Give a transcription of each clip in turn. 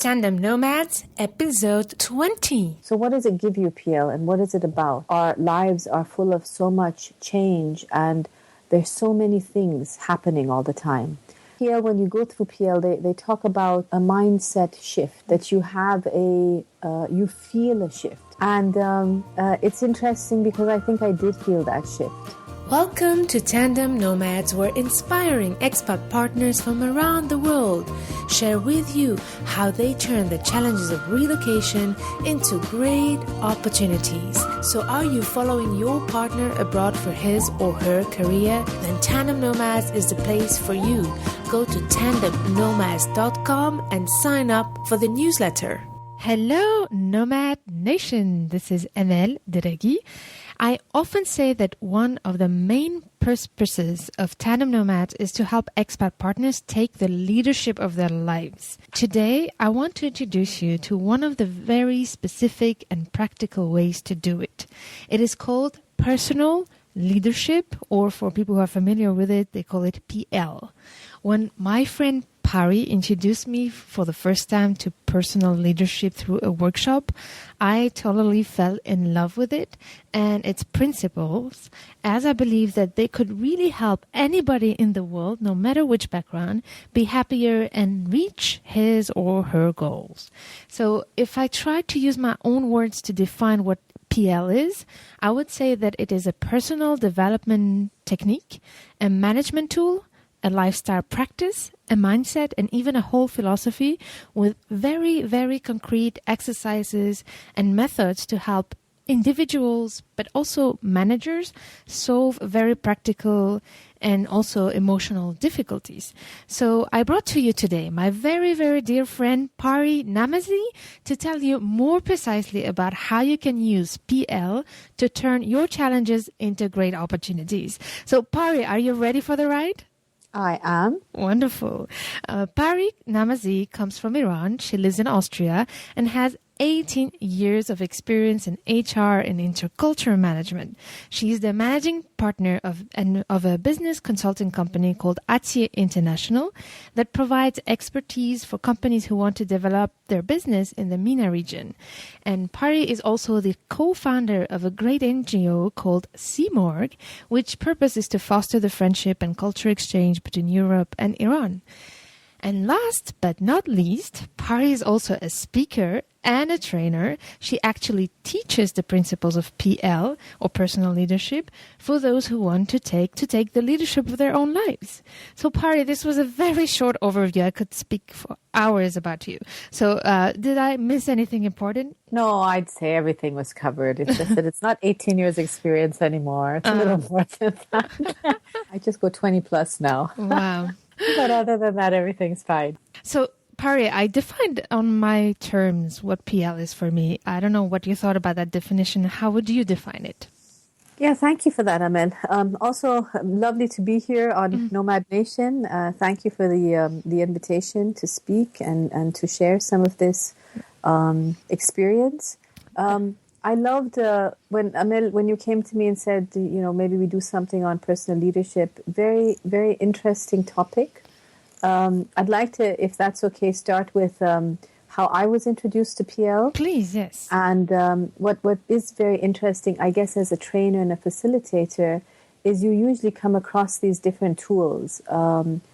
Tandem Nomads, episode 20. So what does it give you, PL, and what is it about? Our lives are full of so much change and there's so many things happening all the time. PL, when you go through PL, they talk about a mindset shift, that you have you feel a shift. And it's interesting because I think I did feel that shift. Welcome to Tandem Nomads, where inspiring expat partners from around the world share with you how they turn the challenges of relocation into great opportunities. So are you following your partner abroad for his or her career? Then Tandem Nomads is the place for you. Go to tandemnomads.com and sign up for the newsletter. Hello, Nomad Nation. This is Emel Deraghi. I often say that one of the main purposes of Tandem Nomads is to help expat partners take the leadership of their lives. Today, I want to introduce you to one of the very specific and practical ways to do it. It is called personal leadership, or for people who are familiar with it, they call it PL. When my friend Pari introduced me for the first time to personal leadership through a workshop, I totally fell in love with it and its principles, as I believe that they could really help anybody in the world, no matter which background, be happier and reach his or her goals. So if I try to use my own words to define what PL is, I would say that it is a personal development technique, a management tool, a lifestyle practice, a mindset, and even a whole philosophy with very, very concrete exercises and methods to help individuals, but also managers, solve very practical and also emotional difficulties. So I brought to you today my very, very dear friend Pari Namazie to tell you more precisely about how you can use PL to turn your challenges into great opportunities. So Pari, are you ready for the ride? I am. Wonderful. Pari Namazie comes from Iran. She lives in Austria and has 18 years of experience in HR and intercultural management. She is the managing partner of a business consulting company called Namazie International that provides expertise for companies who want to develop their business in the MENA region. And Pari is also the co-founder of a great NGO called CMORG, which purpose is to foster the friendship and culture exchange between Europe and Iran. And last but not least, Pari is also a speaker and a trainer. She actually teaches the principles of PL, or personal leadership, for those who want to take the leadership of their own lives. So Pari, this was a very short overview. I could speak for hours about you. So did I miss anything important? No, I'd say everything was covered. It's just that it's not 18 years experience anymore. It's a little more than that. I just go 20 plus now. Wow. But other than that, everything's fine. So, Pari, I defined on my terms what PL is for me. I don't know what you thought about that definition. How would you define it? Yeah, thank you for that, Amel. Also, lovely to be here on Nomad Nation. Thank you for the invitation to speak and to share some of this experience. I loved when you came to me and said, maybe we do something on personal leadership. Very, very interesting topic. I'd like to, if that's okay, start with how I was introduced to PL. Please, yes. And what is very interesting, I guess, as a trainer and a facilitator, is you usually come across these different tools,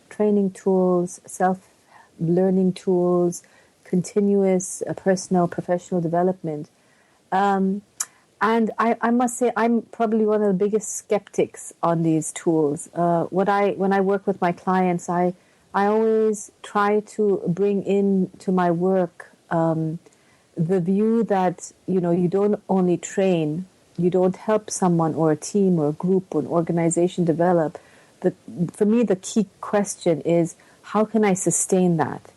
training tools, self-learning tools, continuous personal, professional development. And I must say, I'm probably one of the biggest skeptics on these tools. When I work with my clients, I always try to bring into my work the view that, you don't only train, you don't help someone or a team or a group or an organization develop. For me, the key question is, how can I sustain that?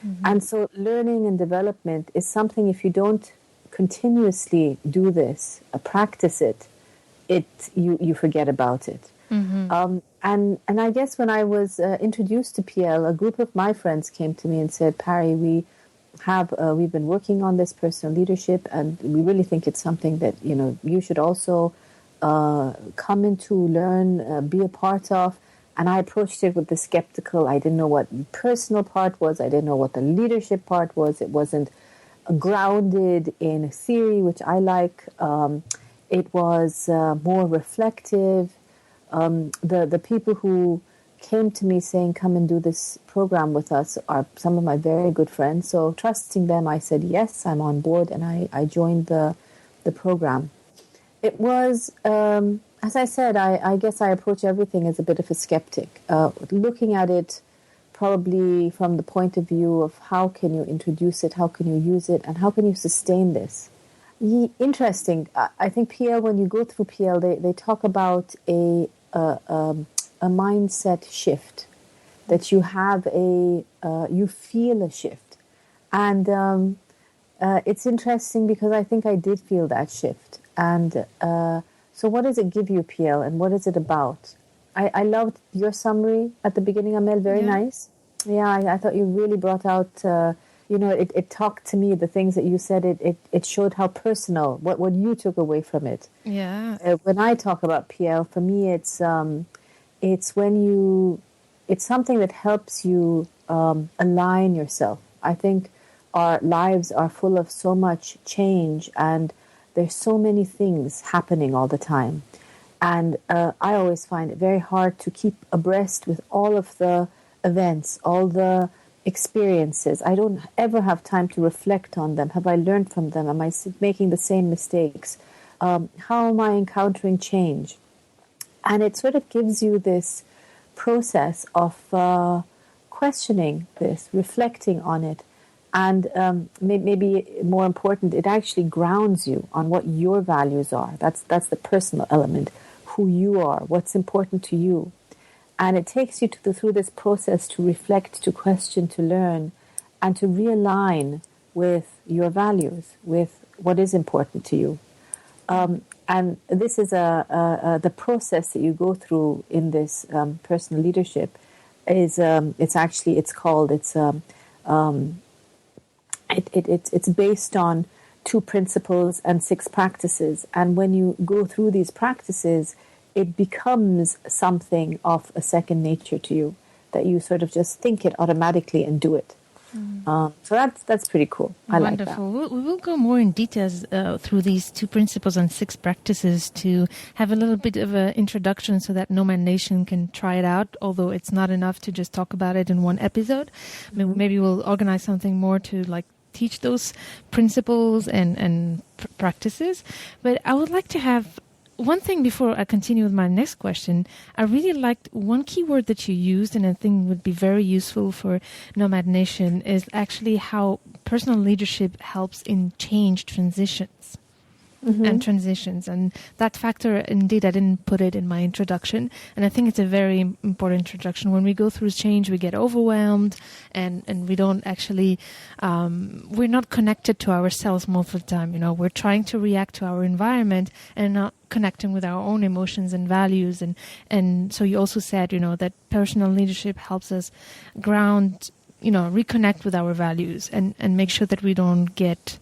Mm-hmm. And so learning and development is something, if you don't continuously do this, practice it, you forget about it. Mm-hmm. And I guess when I was introduced to PL, a group of my friends came to me and said, Pari, we've been working on this personal leadership, and we really think it's something that you should also come into, learn, be a part of. And I approached it with the skeptical. I didn't know what the personal part was. I didn't know what the leadership part was. It wasn't grounded in theory, which I like. It was more reflective. The people who came to me saying, come and do this program with us are some of my very good friends. So trusting them, I said, yes, I'm on board. And I joined the program. It was, as I said, I guess I approach everything as a bit of a skeptic, looking at it probably from the point of view of how can you introduce it, how can you use it, and how can you sustain this. Interesting. I think PL, when you go through PL, they talk about a mindset shift, that you have you feel a shift. And it's interesting because I think I did feel that shift. And so what does it give you, PL, and what is it about? I loved your summary at the beginning, Amel. Very nice. Yeah, I thought you really brought out, it talked to me, the things that you said, it showed how personal, what you took away from it. Yeah. When I talk about PL, for me, it's something that helps you align yourself. I think our lives are full of so much change, and there's so many things happening all the time. And I always find it very hard to keep abreast with all of the events, all the experiences. I don't ever have time to reflect on them. Have I learned from them? Am I making the same mistakes? How am I encountering change? And it sort of gives you this process of questioning this, reflecting on it. And maybe more important, it actually grounds you on what your values are. That's the personal element, who you are, what's important to you. And it takes you through this process to reflect, to question, to learn, and to realign with your values, with what is important to you. And this is the process that you go through in this personal leadership. It's based on 2 principles and 6 practices. And when you go through these practices, it becomes something of a second nature to you, that you sort of just think it automatically and do it. So that's pretty cool. I like that. Wonderful. We will go more in details through these 2 principles and 6 practices to have a little bit of an introduction so that Nomad Nation can try it out, although it's not enough to just talk about it in one episode. Maybe we'll organize something more to teach those principles and practices. But I would like to have one thing before I continue with my next question. I really liked one keyword that you used, and I think would be very useful for Nomad Nation, is actually how personal leadership helps in change transitions. And transitions. And that factor, indeed, I didn't put it in my introduction. And I think it's a very important introduction. When we go through change, we get overwhelmed and we don't actually, we're not connected to ourselves most of the time. We're trying to react to our environment and not connecting with our own emotions and values. And so you also said, that personal leadership helps us ground, reconnect with our values and make sure that we don't get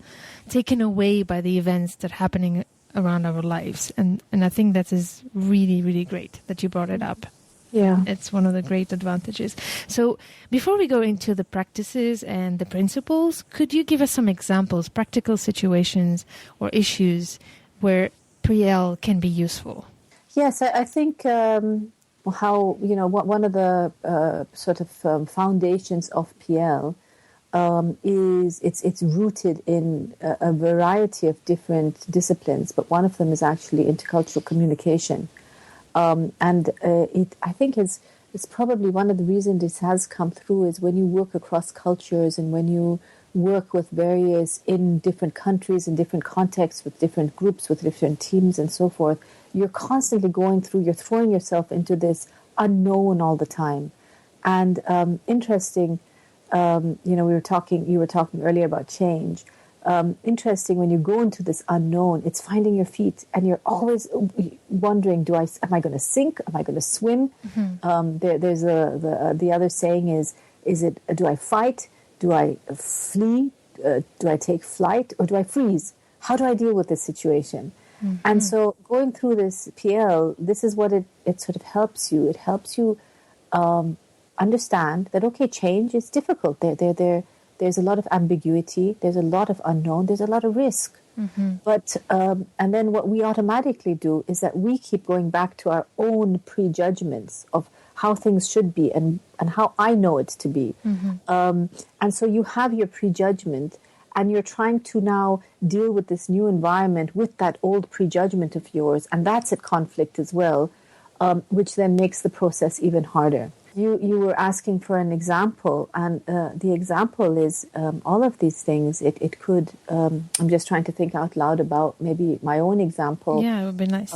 taken away by the events that are happening around our lives. And I think that is really, really great that you brought it up. Yeah. It's one of the great advantages. So before we go into the practices and the principles, could you give us some examples, practical situations or issues where PL can be useful? Yes, I think how, one of the sort of foundations of PL is it's rooted in a variety of different disciplines, but one of them is actually intercultural communication. I think it's probably one of the reasons this has come through is when you work across cultures and when you work with in different countries, in different contexts, with different groups, with different teams and so forth, you're constantly you're throwing yourself into this unknown all the time. And interesting, you were talking earlier about change. Interesting, when you go into this unknown, it's finding your feet, and you're always wondering, am I going to sink? Am I going to swim? There's the other saying is it, do I fight? Do I flee? Do I take flight? Or do I freeze? How do I deal with this situation? And so going through this PL, this is what it sort of helps you. It helps you understand that, okay, change is difficult. There's a lot of ambiguity. There's a lot of unknown. There's a lot of risk. But, and then what we automatically do is that we keep going back to our own prejudgments of how things should be and how I know it to be. And so you have your prejudgment, and you're trying to now deal with this new environment with that old prejudgment of yours, and that's at conflict as well, which then makes the process even harder. You were asking for an example, and the example is all of these things. It could, I'm just trying to think out loud about maybe my own example. Yeah, it would be nice.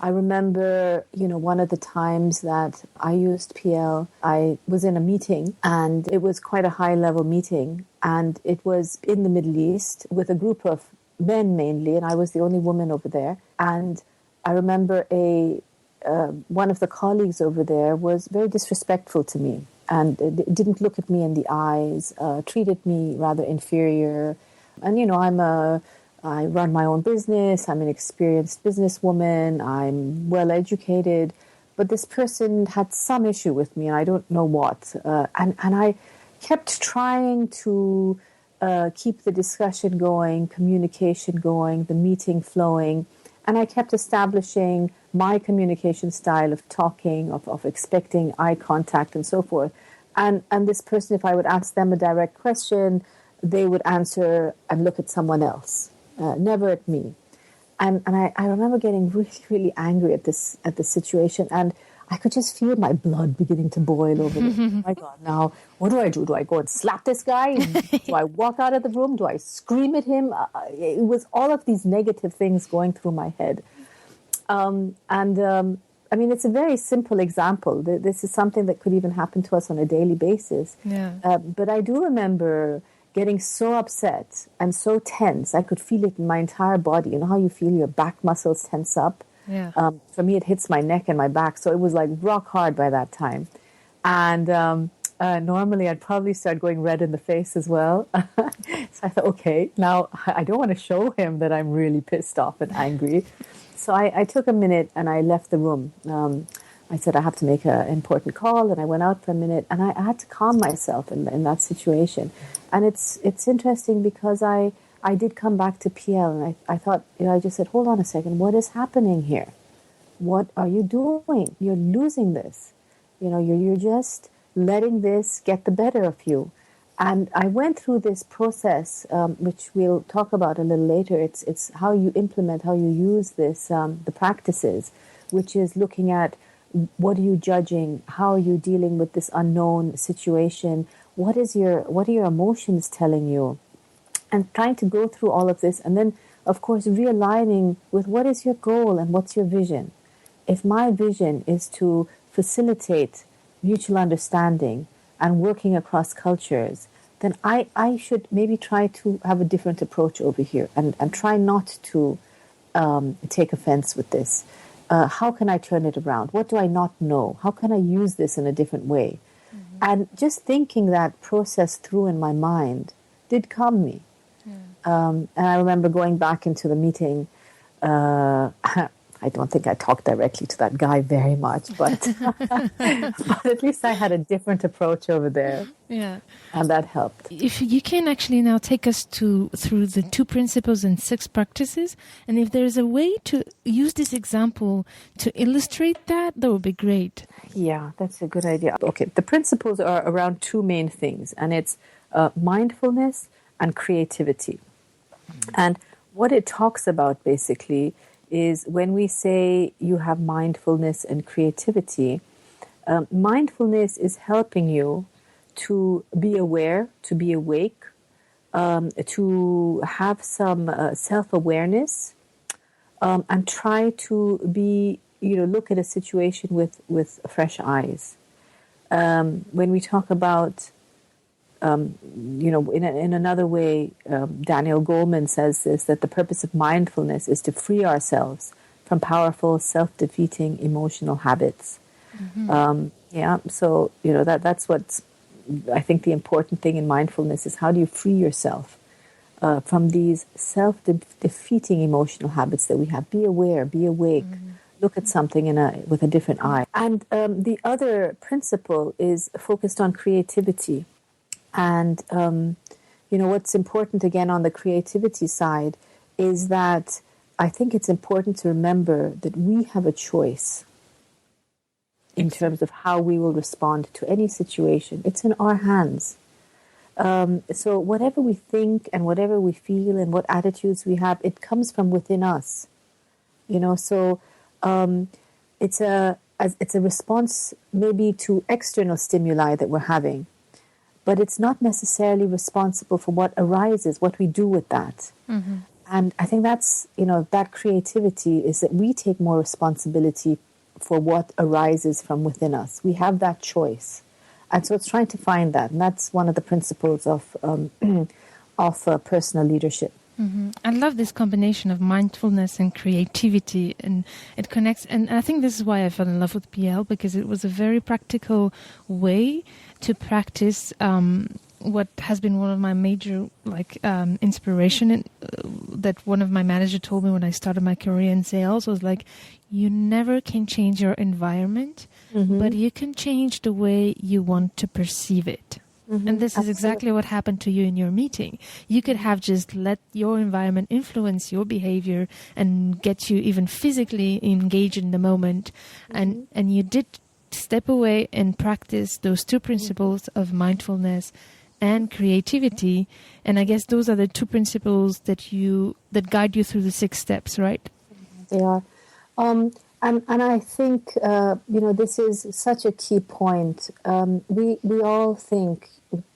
I remember, one of the times that I used PL, I was in a meeting, and it was quite a high-level meeting, and it was in the Middle East with a group of men mainly, and I was the only woman over there. And I remember one of the colleagues over there was very disrespectful to me, and didn't look at me in the eyes, treated me rather inferior. And, I run my own business, I'm an experienced businesswoman, I'm well educated, but this person had some issue with me, and I don't know what. And I kept trying to keep the discussion going, communication going, the meeting flowing, and I kept establishing my communication style of talking, of expecting eye contact and so forth. And this person, if I would ask them a direct question, they would answer and look at someone else, never at me. And I remember getting really, really angry at the situation, and I could just feel my blood beginning to boil over there. Oh my God, now what do I do? Do I go and slap this guy? Do I walk out of the room? Do I scream at him? It was all of these negative things going through my head. I mean, it's a very simple example. This is something that could even happen to us on a daily basis. Yeah. But I do remember getting so upset and so tense. I could feel it in my entire body. You know how you feel your back muscles tense up? Yeah. For me, it hits my neck and my back. So it was like rock hard by that time. And normally I'd probably start going red in the face as well. So I thought, okay, now I don't want to show him that I'm really pissed off and angry. So I took a minute and I left the room. I said, I have to make an important call. And I went out for a minute, and I had to calm myself in that situation. And it's interesting because I did come back to PL, and I thought, I just said, hold on a second, what is happening here? What are you doing? You're losing this. You're just letting this get the better of you. And I went through this process, which we'll talk about a little later. It's how you implement, how you use this, the practices, which is looking at what are you judging, how are you dealing with this unknown situation, what are your emotions telling you, and trying to go through all of this, and then, of course, realigning with what is your goal and what's your vision. If my vision is to facilitate mutual understanding and working across cultures, then I should maybe try to have a different approach over here and try not to take offense with this. How can I turn it around? What do I not know? How can I use this in a different way? Mm-hmm. And just thinking that process through in my mind did calm me. And I remember going back into the meeting. I don't think I talked directly to that guy very much, but but at least I had a different approach over there. Yeah, and that helped. If you can actually now take us through the 2 principles and 6 practices, and if there's a way to use this example to illustrate that would be great. Yeah, that's a good idea. Okay, the principles are around 2 main things, and it's mindfulness and creativity. And what it talks about basically is when we say you have mindfulness and creativity, mindfulness is helping you to be aware, to be awake, to have some self-awareness, and try to be, look at a situation with fresh eyes. When we talk about in another way, Daniel Goleman says this, that the purpose of mindfulness is to free ourselves from powerful, self-defeating emotional habits. Mm-hmm. So, that's what's, I think the important thing in mindfulness is how do you free yourself from these self-defeating emotional habits that we have. Be aware, be awake, look at something with a different eye. And the other principle is focused on creativity. And, what's important again on the creativity side is that I think it's important to remember that we have a choice in terms of how we will respond to any situation. It's in our hands. So whatever we think and whatever we feel and what attitudes we have, it comes from within us. So it's a response maybe to external stimuli that we're having, but it's not necessarily responsible for what arises, what we do with that. Mm-hmm. And I think that's, that creativity is that we take more responsibility for what arises from within us. We have that choice. And so it's trying to find that. And that's one of the principles of personal leadership. Mm-hmm. I love this combination of mindfulness and creativity, and it connects. And I think this is why I fell in love with PL, because it was a very practical way to practice what has been one of my major inspiration. That one of my managers told me when I started my career in sales was like, you never can change your environment, mm-hmm. but you can change the way you want to perceive it. Mm-hmm. And this is exactly what happened to you in your meeting. You could have just let your environment influence your behavior and get you even physically engaged in the moment. Mm-hmm. And you did step away and practice those two principles of mindfulness and creativity. And I guess those are the two principles that guide you through the 6 steps, right? They are. And I think, this is such a key point. We all think,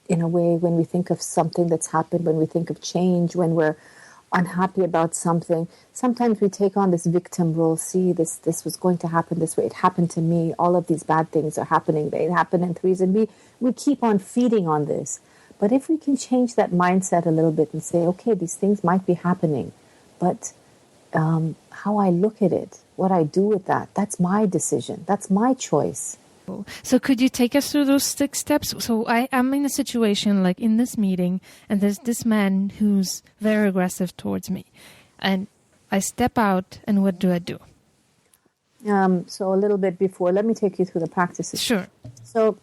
in a way, when we think of something that's happened, when we think of change, when we're unhappy about something, sometimes we take on this victim role. See, this was going to happen this way. It happened to me. All of these bad things are happening. They happen in threes. And we keep on feeding on this. But if we can change that mindset a little bit and say, okay, these things might be happening, but how I look at it, what I do with that, that's my decision. That's my choice. So could you take us through those 6 steps? So I'm in a situation like in this meeting, and there's this man who's very aggressive towards me. And I step out, and what do I do? So a little bit before, let me take you through the practices. Sure. So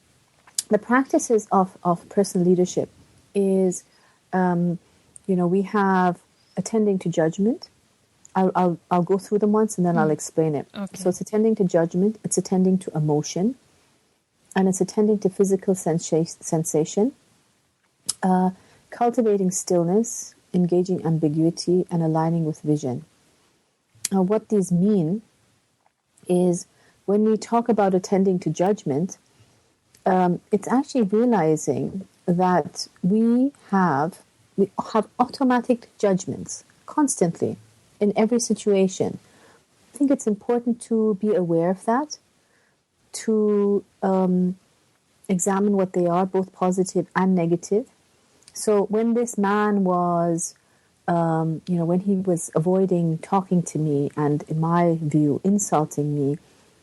the practices of personal leadership is, we have attending to judgment. I'll go through them once and then I'll explain it. Okay. So it's attending to judgment, it's attending to emotion, and it's attending to physical sensation, cultivating stillness, engaging ambiguity, and aligning with vision. What these mean is when we talk about attending to judgment, it's actually realizing that we have automatic judgments constantly in every situation. I think it's important to be aware of that, to examine what they are, both positive and negative. So when this man was, when he was avoiding talking to me and, in my view, insulting me,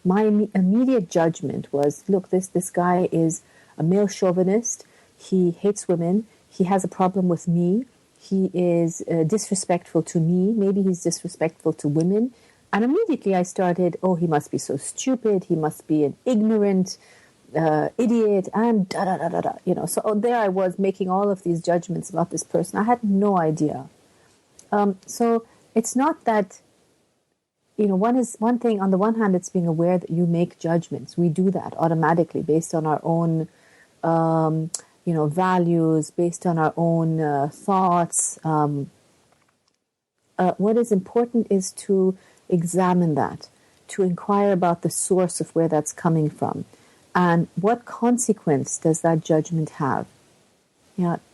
my immediate judgment was, look, this guy is a male chauvinist. He hates women. He has a problem with me. He is disrespectful to me. Maybe he's disrespectful to women. And immediately I started, he must be so stupid. He must be an ignorant idiot and da-da-da-da-da. So there I was making all of these judgments about this person. I had no idea. So it's not that, one thing, on the one hand, it's being aware that you make judgments. We do that automatically based on our own values, based on our own thoughts. What is important is to examine that, to inquire about the source of where that's coming from, and what consequence does that judgment have.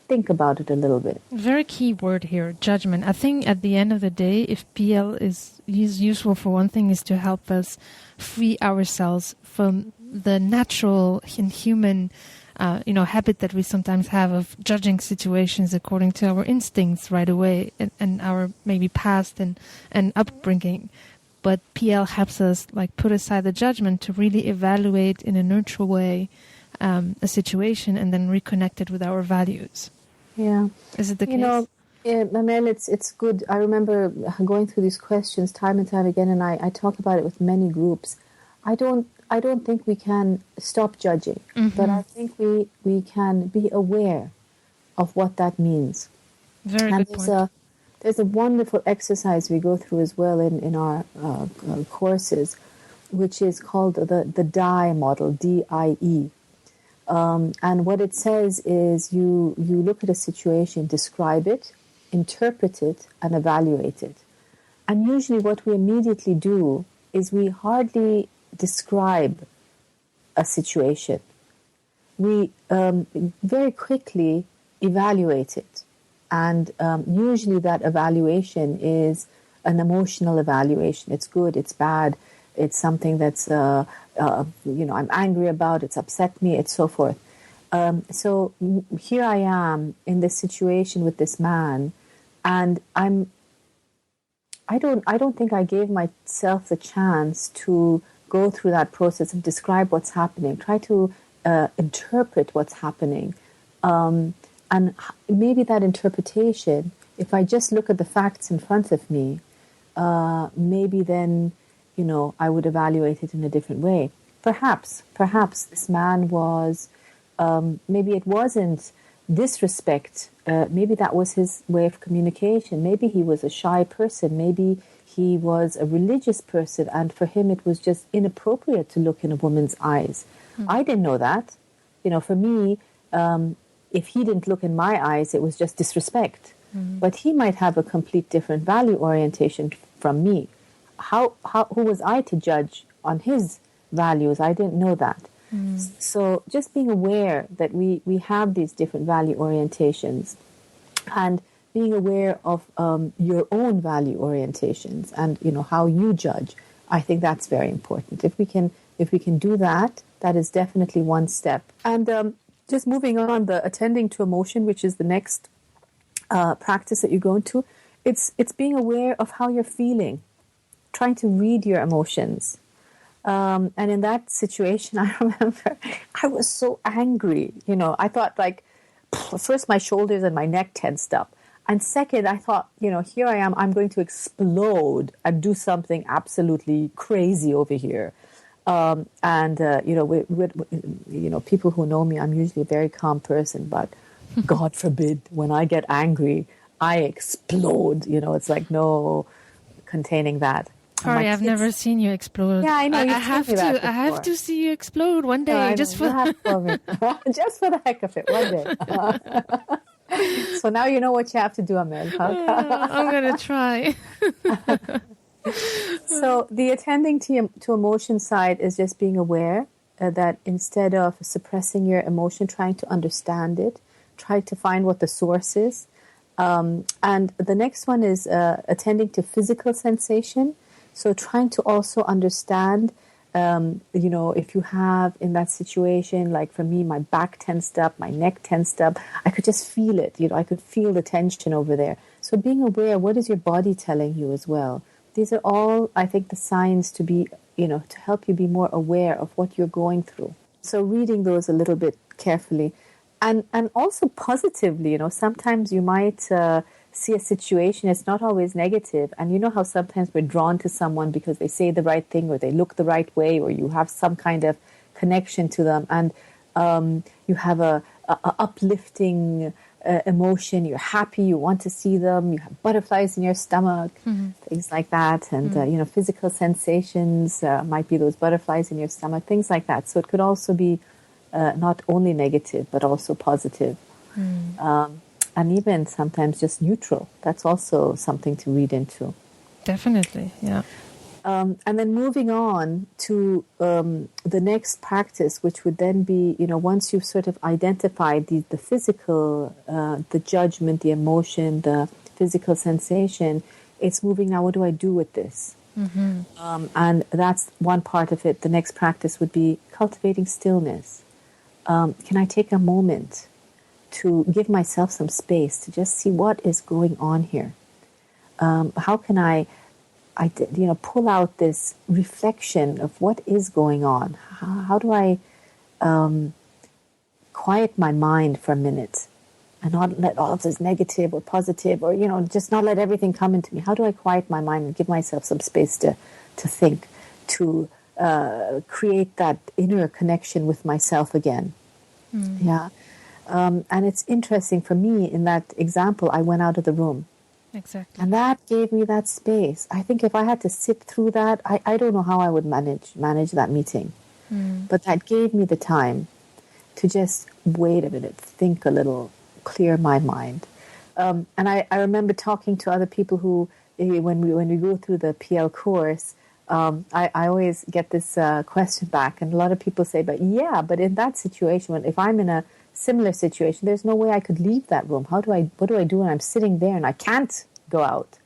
Think about it a little bit. Very key word here, judgment. I think at the end of the day, if PL is useful for one thing, is to help us free ourselves from the natural and human habit that we sometimes have of judging situations according to our instincts right away and our maybe past and upbringing. But PL helps us put aside the judgment to really evaluate in a neutral way a situation and then reconnect it with our values. Yeah. Is it the case? Mamel, it's good. I remember going through these questions time and time again, and I talk about it with many groups. I don't think we can stop judging, but I think we can be aware of what that means. Very and good point. There's a wonderful exercise we go through as well in our courses, which is called the DIE model, DIE. And what it says is you look at a situation, describe it, interpret it, and evaluate it. And usually what we immediately do is we hardly describe a situation. We very quickly evaluate it. And usually that evaluation is an emotional evaluation. It's good, it's bad, it's something that's, I'm angry about, it's upset me, it's so forth. So here I am in this situation with this man, and I don't think I gave myself the chance to go through that process and describe what's happening, try to interpret what's happening. And maybe that interpretation, if I just look at the facts in front of me, maybe then, I would evaluate it in a different way. Perhaps this man was, maybe it wasn't disrespect. Maybe that was his way of communication. Maybe he was a shy person. Maybe he was a religious person, and for him it was just inappropriate to look in a woman's eyes. I didn't know that. For me, if he didn't look in my eyes, it was just disrespect. But he might have a complete different value orientation from me. Who was I to judge on his values? I didn't know that. So just being aware that we have these different value orientations, and being aware of your own value orientations and how you judge, I think that's very important. If we can do that, that is definitely one step. And just moving on, the attending to emotion, which is the next practice that you go into, it's being aware of how you're feeling, trying to read your emotions. And in that situation, I remember I was so angry. I thought, first my shoulders and my neck tensed up. And second, I thought, here I am, I'm going to explode and do something absolutely crazy over here. With people who know me, I'm usually a very calm person, but God forbid, when I get angry, I explode. It's like no containing that. Pari, I've never seen you explode. Yeah, I know. I have to see you explode one day, just for just for the heck of it, one day. So now you know what you have to do, Amel. I'm gonna try. So the attending to emotion side is just being aware that instead of suppressing your emotion, trying to understand it, try to find what the source is. And the next one is attending to physical sensation. So trying to also understand, if you have in that situation, like for me, my back tensed up, my neck tensed up, I could just feel it. I could feel the tension over there. So being aware, what is your body telling you as well? These are all, I think, the signs to be, to help you be more aware of what you're going through. So reading those a little bit carefully. And also positively, sometimes you might see a situation, it's not always negative. And you know how sometimes we're drawn to someone because they say the right thing or they look the right way or you have some kind of connection to them. And you have a uplifting emotion, you're happy, you want to see them, you have butterflies in your stomach, things like that. And, physical sensations might be those butterflies in your stomach, things like that. So it could also be not only negative, but also positive. And even sometimes just neutral. That's also something to read into. Definitely, yeah. And then moving on to the next practice, which would then be, once you've sort of identified the physical, the judgment, the emotion, the physical sensation, it's moving now, what do I do with this? And that's one part of it. The next practice would be cultivating stillness. Can I take a moment to give myself some space to just see what is going on here? How can I pull out this reflection of what is going on? How do I quiet my mind for a minute and not let all of this negative or positive or, just not let everything come into me? How do I quiet my mind and give myself some space to think, to create that inner connection with myself again? Yeah. And it's interesting for me, in that example, I went out of the room. Exactly. And that gave me that space. I think if I had to sit through that, I don't know how I would manage that meeting. But that gave me the time to just wait a minute, think a little, clear my mind. And I remember talking to other people who, when we go through the PL course, I always get this question back, and a lot of people say, but in that situation, if I'm in a similar situation, there's no way I could leave that room. What do I do when I'm sitting there and I can't go out?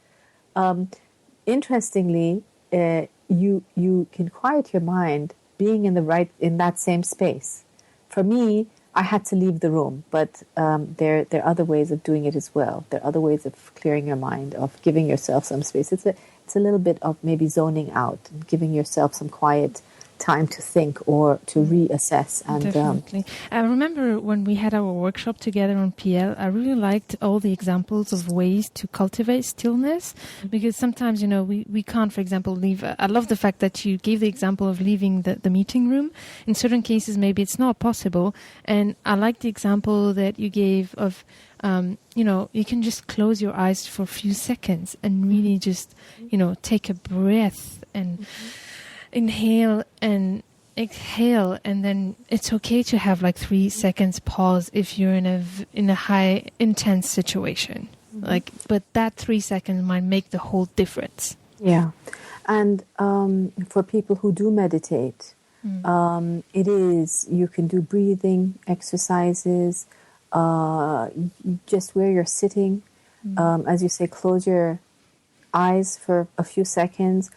Interestingly, you can quiet your mind being in that same space. For me, I had to leave the room, but there are other ways of doing it as well. There are other ways of clearing your mind, of giving yourself some space. It's a little bit of maybe zoning out and giving yourself some quiet time to think or to reassess. And definitely. I remember when we had our workshop together on PL, I really liked all the examples of ways to cultivate stillness, because sometimes, we can't, for example, leave. I love the fact that you gave the example of leaving the meeting room. In certain cases, maybe it's not possible. And I like the example that you gave of, you can just close your eyes for a few seconds and really just, take a breath and inhale and exhale, and then it's okay to have like 3 seconds pause if you're in a high intense situation. But that 3 seconds might make the whole difference. Yeah, and for people who do meditate, you can do breathing exercises, just where you're sitting. As you say, close your eyes for a few seconds.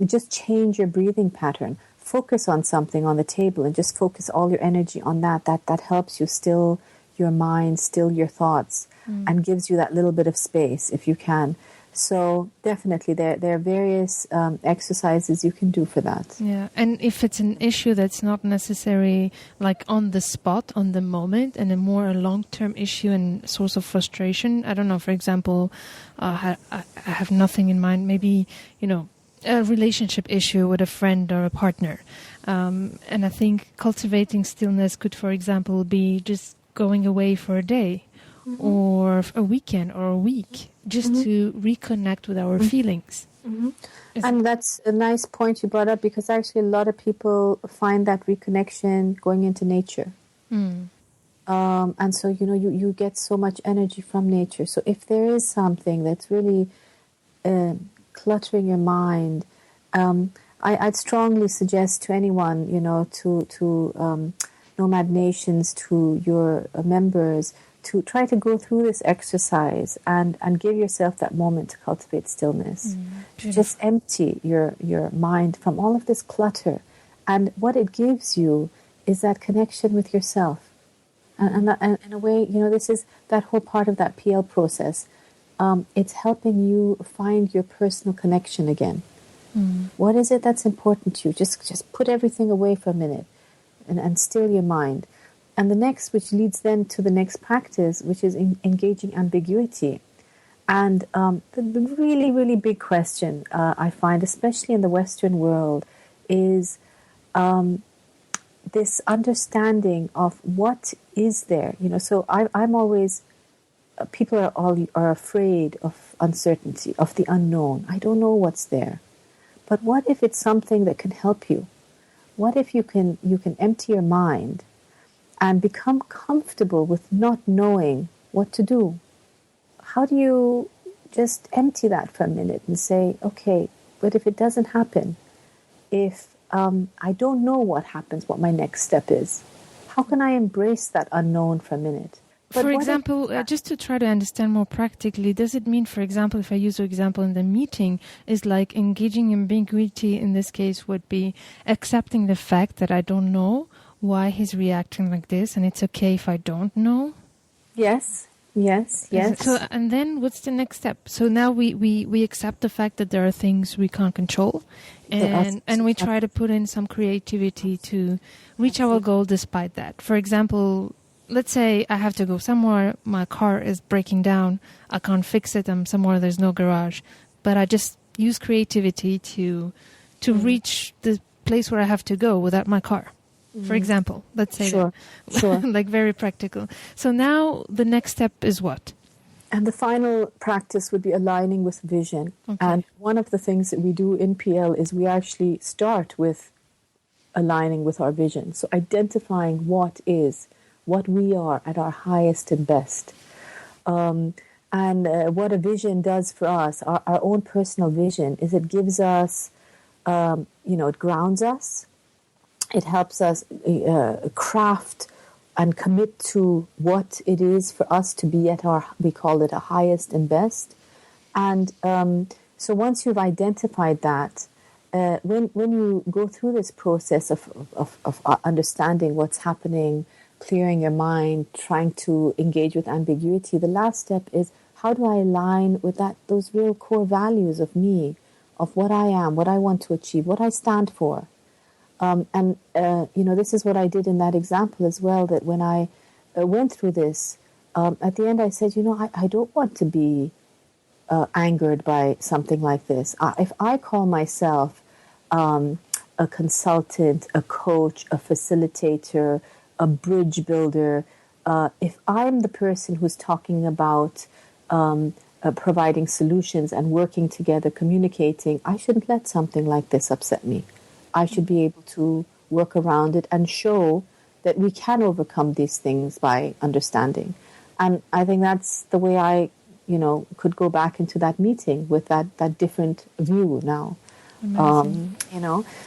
Just change your breathing pattern. Focus on something on the table and just focus all your energy on that. That helps you still your mind, still your thoughts, and gives you that little bit of space if you can. So definitely there are various exercises you can do for that. Yeah, and if it's an issue that's not necessarily like on the spot, on the moment, and a long-term issue and source of frustration, I don't know, for example, I have nothing in mind, maybe, a relationship issue with a friend or a partner. And I think cultivating stillness could, for example, be just going away for a day or a weekend or a week, just to reconnect with our feelings. And that's a nice point you brought up, because actually a lot of people find that reconnection going into nature. And so, you get so much energy from nature. So if there is something that's really cluttering your mind, I'd strongly suggest to anyone, to Nomad Nations, to your members, to try to go through this exercise and give yourself that moment to cultivate stillness. To just empty your mind from all of this clutter. And what it gives you is that connection with yourself. And in a way, this is that whole part of that PL process. It's helping you find your personal connection again. What is it that's important to you? Just put everything away for a minute and still your mind. And the next, which leads then to the next practice, which is engaging ambiguity. And the really, really big question I find, especially in the Western world, is this understanding of what is there. So I'm always... people are afraid of uncertainty, of the unknown. I don't know what's there. But what if it's something that can help you? What if you can empty your mind and become comfortable with not knowing what to do? How do you just empty that for a minute and say, okay, but if it doesn't happen, if I don't know what happens, what my next step is, how can I embrace that unknown for a minute? But for example, just to try to understand more practically, does it mean, for example, if I use the example in the meeting, is like engaging ambiguity in this case would be accepting the fact that I don't know why he's reacting like this, and it's okay if I don't know? Yes. So, and then what's the next step? So now we accept the fact that there are things we can't control, and we try to put in some creativity to reach our goal despite that. For example, let's say I have to go somewhere, my car is breaking down, I can't fix it, I'm somewhere there's no garage, but I just use creativity to reach the place where I have to go without my car. For example, let's say Sure. like very practical. So now the next step is what? And the final practice would be aligning with vision. Okay. And one of the things that we do in PL is we actually start with aligning with our vision. So identifying what we are at our highest and best. And what a vision does for us, our own personal vision, is it gives us, it grounds us. It helps us craft and commit to what it is for us to be at we call it a highest and best. And so once you've identified that, when you go through this process of understanding what's happening, clearing your mind, trying to engage with ambiguity, the last step is, how do I align with those real core values of me, of what I am, what I want to achieve, what I stand for? This is what I did in that example as well, that when I went through this, at the end I said, I don't want to be angered by something like this. If I call myself a consultant, a coach, a facilitator, a bridge builder, if I'm the person who's talking about providing solutions and working together, communicating, I shouldn't let something like this upset me. I should be able to work around it and show that we can overcome these things by understanding. And I think that's the way I, could go back into that meeting with that different view now.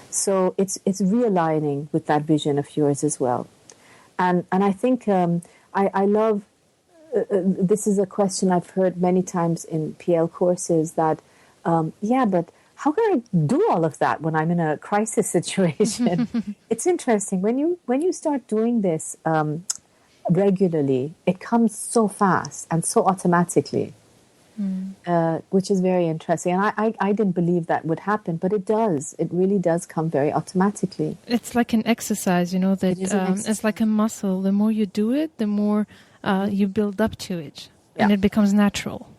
So it's realigning with that vision of yours as well. And I think I love, this is a question I've heard many times in PL courses that, but how can I do all of that when I'm in a crisis situation? It's interesting. When you start doing this regularly, it comes so fast and so automatically, which is very interesting. And I didn't believe that would happen, but it does. It really does come very automatically. It's like an exercise, that it's like a muscle. The more you do it, the more you build up to it, and it becomes natural.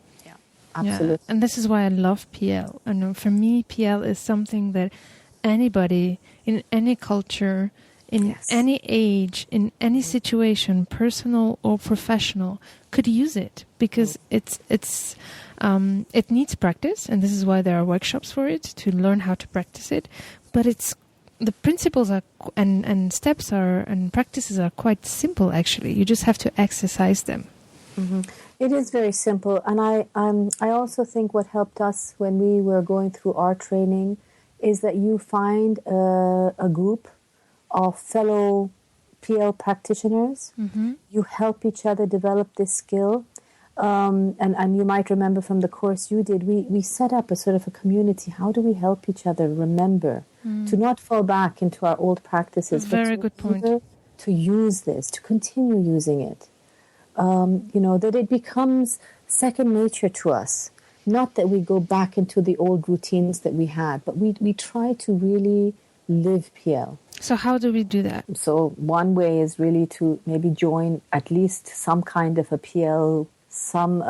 Absolutely. Yeah. And this is why I love PL. And for me, PL is something that anybody in any culture, in any age, in any situation, personal or professional, could use it, because it needs practice, and this is why there are workshops for it, to learn how to practice it. But the principles are and steps are and practices are quite simple. Actually, you just have to exercise them. Mm-hmm. It is very simple, and I also think what helped us when we were going through our training is that you find a group of fellow PL practitioners. Mm-hmm. You help each other develop this skill, and you might remember from the course you did, we set up a sort of a community. How do we help each other remember to not fall back into our old practices? Very good point. To use this, to continue using it. That it becomes second nature to us. Not that we go back into the old routines that we had, but we try to really live PL. So how do we do that? So one way is really to maybe join at least some kind of a PL, some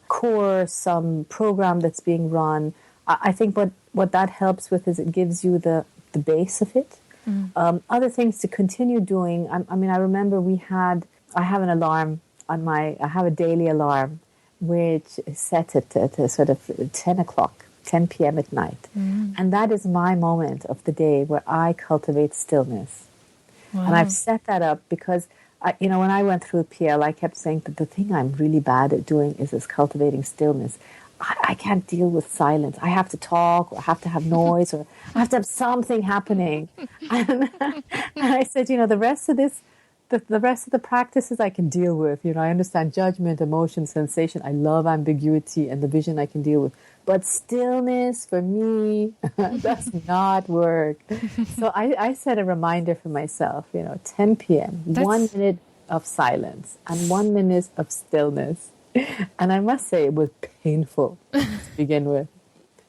course, some program that's being run. I think what that helps with is it gives you the base of it. Other things to continue doing. I remember I have an alarm I have a daily alarm which is set at sort of 10 p.m. at night. And that is my moment of the day where I cultivate stillness. Wow. And I've set that up because, when I went through PL, I kept saying that the thing I'm really bad at doing is cultivating stillness. I can't deal with silence. I have to talk, or I have to have noise, or I have to have something happening. And I said, the rest of this, the rest of the practices I can deal with. I understand judgment, emotion, sensation. I love ambiguity and the vision I can deal with. But stillness, for me, does not work. So I set a reminder for myself, 10 p.m., 1 minute of silence and 1 minute of stillness. And I must say it was painful to begin with.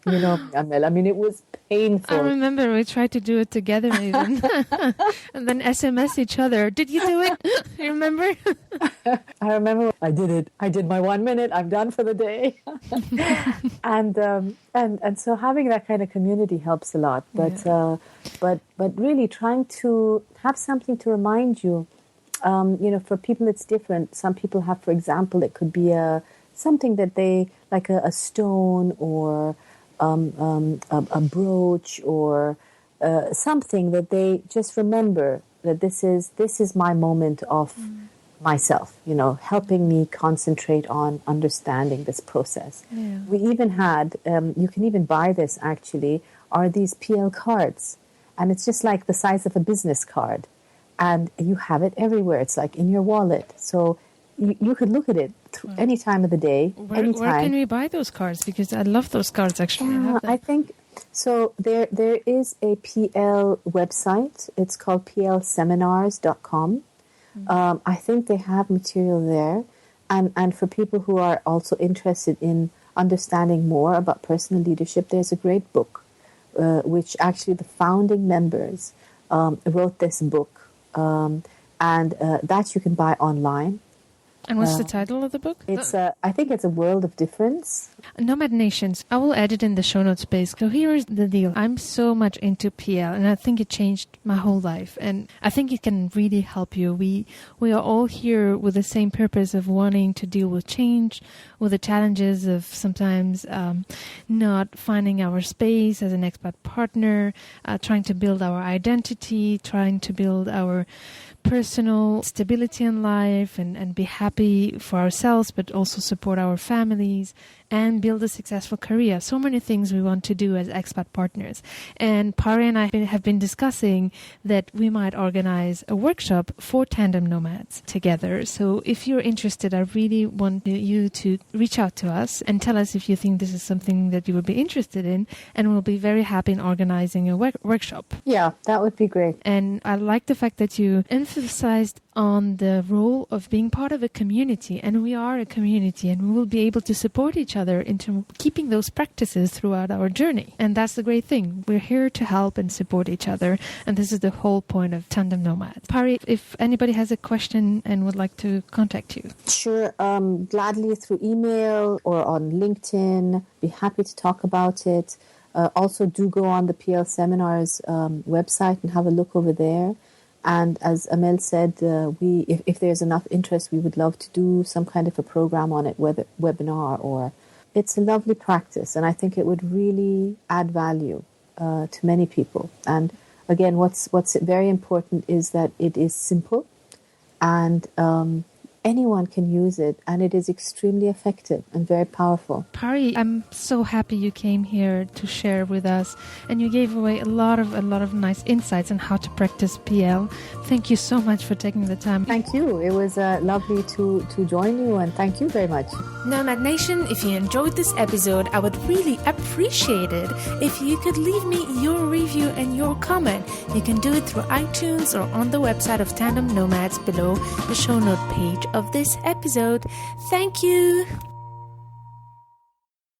You know, Amel, I mean, it was painful. I remember we tried to do it together even. And then SMS each other. Did you do it? You remember? I remember I did it. I did my 1 minute. I'm done for the day. and so having that kind of community helps a lot. But really trying to have something to remind you. You know, for people it's different. Some people have, for example, it could be something that they like a stone or a brooch or something that they just remember that this is my moment of myself, you know, helping me concentrate on understanding this process. Yeah. We even had, you can even buy this actually, are these PL cards. And it's just like the size of a business card. And you have it everywhere. It's like in your wallet. So you could look at it any time of the day, anytime. Where can we buy those cards? Because I love those cards, actually. I think, so there is a PL website. It's called plseminars.com. I think they have material there. And for people who are also interested in understanding more about personal leadership, there's a great book, which actually the founding members wrote this book. And that you can buy online. And what's the title of the book? It's I think it's A World of Difference. Nomad Nations. I will add it in the show notes page. So here's the deal. I'm so much into PL, and I think it changed my whole life. And I think it can really help you. We are all here with the same purpose of wanting to deal with change, with the challenges of sometimes not finding our space as an expat partner, trying to build our identity, trying to build our personal stability in life and be happy for ourselves, but also support our families and build a successful career. So many things we want to do as expat partners. And Pari and I have been discussing that we might organize a workshop for Tandem Nomads together. So if you're interested, I really want you to reach out to us and tell us if you think this is something that you would be interested in, and we'll be very happy in organizing a workshop. Yeah, that would be great. And I like the fact that you emphasized on the role of being part of a community, and we are a community, and we will be able to support each other into keeping those practices throughout our journey. And that's the great thing. We're here to help and support each other, and this is the whole point of Tandem Nomads. Pari, if anybody has a question and would like to contact you. Sure, gladly through email or on LinkedIn. Be happy to talk about it. Also do go on the PL Seminars website and have a look over there. And as Amel said, if there's enough interest, we would love to do some kind of a program on it, whether webinar or... It's a lovely practice, and I think it would really add value to many people. And again, what's very important is that it is simple, and anyone can use it, and it is extremely effective and very powerful. Pari, I'm so happy you came here to share with us, and you gave away a lot of nice insights on how to practice PL. Thank you so much for taking the time. Thank you. It was lovely to join you, and thank you very much. Nomad Nation, if you enjoyed this episode, I would really appreciate it if you could leave me your review and your comment. You can do it through iTunes or on the website of Tandem Nomads below the show note page of this episode. Thank you.